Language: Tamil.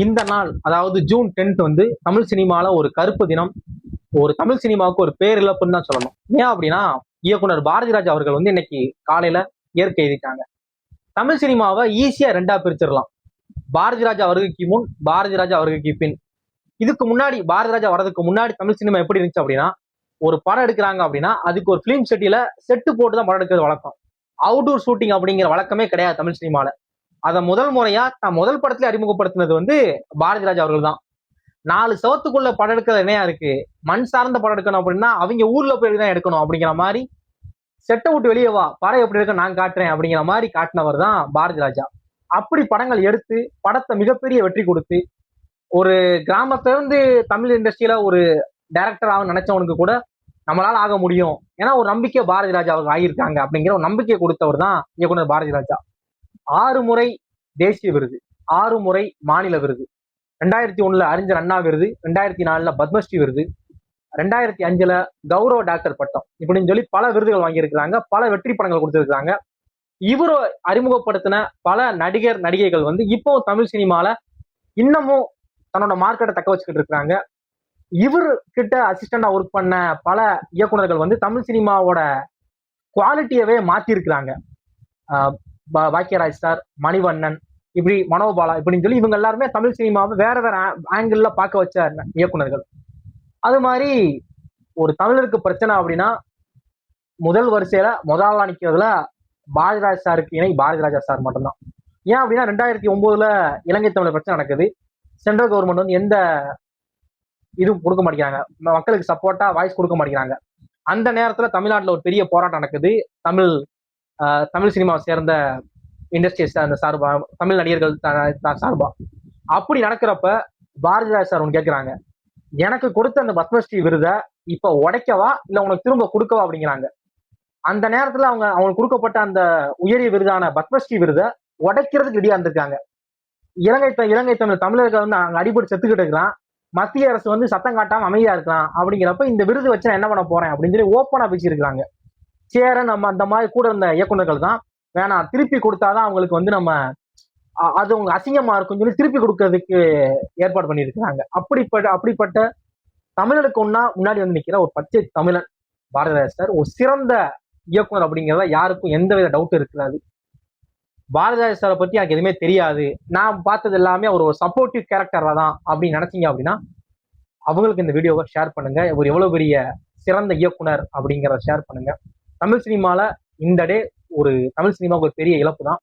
இந்த நாள் அதாவது ஜூன் 10th வந்து தமிழ் சினிமால ஒரு கருப்பு தினம். ஒரு தமிழ் சினிமாவுக்கு ஒரு பேரிழப்புன்னு தான் சொல்லணும். ஏன் அப்படின்னா இயக்குனர் பாரதிராஜா அவர்கள் வந்து இன்னைக்கு காலையில இயற்கை எழுதிட்டாங்க. தமிழ் சினிமாவை ஈஸியா ரெண்டா பிரிச்சிடலாம். பாரதிராஜா வருகைக்கு முன், பாரதிராஜா வருகைக்கு பின். இதுக்கு முன்னாடி பாரதிராஜா வர்றதுக்கு முன்னாடி தமிழ் சினிமா எப்படி இருந்துச்சு அப்படின்னா, ஒரு படம் எடுக்கிறாங்க அப்படின்னா அதுக்கு ஒரு பிலிம் செட்டில செட்டு போட்டு தான் படம் எடுக்கிறது வழக்கம். அவுட்டோர் ஷூட்டிங் அப்படிங்கிற வழக்கமே கிடையாது தமிழ் சினிமால. அதை முதல் முறையா தான் முதல் படத்துல அறிமுகப்படுத்தினது வந்து பாரதிராஜா அவர்கள் தான். 4 சவத்துக்குள்ள படம் எடுக்கிறது என்னையா இருக்கு, மண் சார்ந்த படம் எடுக்கணும் அப்படின்னா அவங்க ஊர்ல போய் தான் எடுக்கணும் அப்படிங்கிற மாதிரி, செட்டை விட்டு வெளியே வா, படம் எப்படி இருக்க நான் காட்டுறேன் அப்படிங்கிற மாதிரி காட்டினவர் தான் பாரதிராஜா. அப்படி படங்கள் எடுத்து படத்தை மிகப்பெரிய வெற்றி கொடுத்து, ஒரு கிராமத்துல இருந்து தமிழ் இண்டஸ்ட்ரியில ஒரு டைரக்டர் ஆக நினைச்சவனுக்கு கூட நம்மளால ஆக முடியும், ஏன்னா ஒரு நம்பிக்கை பாரதிராஜா அவங்க ஆகியிருக்காங்க அப்படிங்கிற ஒரு நம்பிக்கையை கொடுத்தவர் தான் இயக்குனர் பாரதிராஜா. 6 முறை தேசிய விருது, 6 முறை மாநில விருது, 2001 அறிஞர் அண்ணா விருது, 2004 பத்மஸ்ரீ விருது, 2005 கௌரவ டாக்டர் பட்டம், இப்படின்னு சொல்லி பல விருதுகள் வாங்கியிருக்கிறாங்க. பல வெற்றி படங்கள் கொடுத்திருக்காங்க. இவரு அறிமுகப்படுத்தின பல நடிகர் நடிகைகள் வந்து இப்போ தமிழ் சினிமால இன்னமும் தன்னோட மார்க்கெட்டை தக்க வச்சுக்கிட்டு இருக்காங்க. இவர் கிட்ட அசிஸ்டண்டா ஒர்க் பண்ண பல இயக்குனர்கள் வந்து தமிழ் சினிமாவோட குவாலிட்டியவே மாத்தி இருக்கிறாங்க. பாக்கியராஜ் சார், மணிவண்ணன், இப்படி மனோபாலா, இப்படின்னு சொல்லி இவங்க எல்லாருமே தமிழ் சினிமாவை வேற வேற ஆங்கிள் பார்க்க வச்ச இயக்குனர்கள். அது மாதிரி ஒரு தமிழருக்கு பிரச்சனை அப்படின்னா முதல் வரிசையில முதல்ல நிக்கிறதுல பாரதிராஜ் சாருக்கு இணை பாரதிராஜா சார் மட்டும்தான். ஏன் அப்படின்னா 2009 இலங்கை தமிழர் பிரச்சனை நடக்குது. சென்ட்ரல் கவர்மெண்ட் வந்து எந்த இதுவும் கொடுக்க மாட்டேங்கிறாங்க, மக்களுக்கு சப்போர்ட்டா வாய்ஸ் கொடுக்க மாட்டேங்கிறாங்க. அந்த நேரத்துல தமிழ்நாட்டுல ஒரு பெரிய போராட்டம் நடக்குது. தமிழ் சினிமாவை சேர்ந்த இண்டஸ்ட்ரீஸ் அந்த சார்பா, தமிழ் நடிகர்கள் சார்பா. அப்படி நடக்கிறப்ப பாரதிராஜ் சார் ஒன்று கேட்கிறாங்க, எனக்கு கொடுத்த அந்த பத்மஸ்ரீ விருதை இப்ப உடைக்கவா இல்ல உனக்கு திரும்ப கொடுக்கவா அப்படிங்கிறாங்க. அந்த நேரத்துல அவங்களுக்கு கொடுக்கப்பட்ட அந்த உயரிய விருதான பத்மஸ்ரீ விருதை உடைக்கிறதுக்கு ரெடியா இருந்திருக்காங்க. இலங்கை தமிழர்கள் வந்து அங்க அடிபட்டு செத்துக்கிட்டு இருக்கலாம், மத்திய அரசு வந்து சத்தம் காட்டாம அமைதியா இருக்கலாம். அப்படிங்கிறப்ப இந்த விருது வச்சு நான் என்ன பண்ண போறேன் அப்படின்னு சொல்லி ஓப்பனா பேசியிருக்காங்க. சேரன் நம்ம அந்த மாதிரி கூட இருந்த இயக்குநர்கள் தான் வேணாம், திருப்பி கொடுத்தாதான் அவங்களுக்கு வந்து நம்ம அது உங்க அசிங்கமா இருக்கும்னு சொல்லி திருப்பி கொடுக்கறதுக்கு ஏற்பாடு பண்ணியிருக்கிறாங்க. அப்படிப்பட்ட தமிழனுக்கு ஒன்னா முன்னாடி வந்து நிக்கிற ஒரு பச்சை தமிழன் பாரதிராஜ் சார். ஒரு சிறந்த இயக்குனர் அப்படிங்கிறத யாருக்கும் எந்தவித டவுட் இருக்காது. பாரதிராஜ் சாரை பத்தி எனக்கு எதுவுமே தெரியாது, நான் பார்த்தது எல்லாமே ஒரு சப்போர்ட்டிவ் கேரக்டரா தான் அப்படின்னு நினைச்சீங்க அப்படின்னா அவங்களுக்கு இந்த வீடியோவை ஷேர் பண்ணுங்க. ஒரு எவ்வளவு பெரிய சிறந்த இயக்குனர் அப்படிங்கிறத ஷேர் பண்ணுங்க. தமிழ் சினிமால இந்த டே ஒரு தமிழ் சினிமாவுக்கு ஒரு பெரிய இழப்பு தான்.